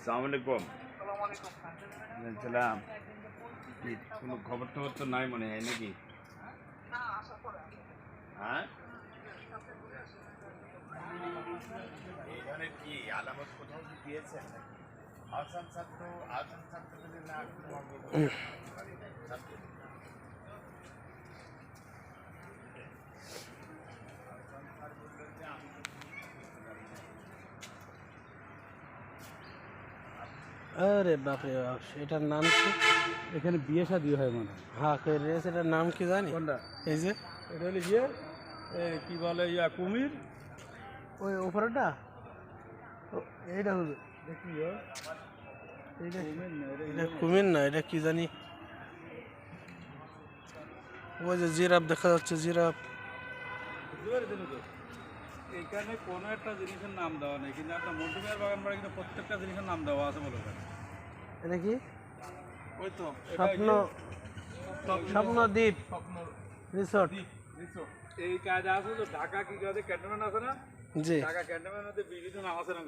আসসালামু আলাইকুম। বলছিলাম কি কোনো খবর টবর তো নাই মনে হয় নাকি? হ্যাঁ, এই ধরনের কি আলামত কোথাও কি দিয়েছেন নাকি? আহসান ছাত্র যদি না একটু হবে ছাত্র আহসান স্যার বললেন যে আমি তো আরে বাপরে বাপ, এটার নাম কি? এখানে বিয়ে শাদী হয় মনে হয়। হ্যাঁ কই রে, এটার নাম কি জানি? কোনটা? এই যে এটা হলো গিয়ে কি বলে কুমির। ওই উপরেটা, এইটা হবে। দেখি এইটা কুমির না, এটা কুমির না, এটা কি জানি। ওই যে জিরাফ দেখা যাচ্ছে, জিরাফ। বুঝতে পারছেন তো? এইখানে কোনো একটা জিনিসের নাম দেওয়া নেই, কিন্তু আপনার মন্টুমিয়ার বাগান বাড়ি কিন্তু প্রত্যেকটা জিনিসের নাম দেওয়া আছে বলে ওখানে। এটা কি? ওই তো স্বপ্ন স্বপ্নদ্বীপ রিসোর্ট। এই কাজ আছে তো, ঢাকা কি কাজে ক্যান্টনমেন্ট আছে না? জি। ঢাকা ক্যান্টনমেন্টের বিভিন্ন নাম আছে না।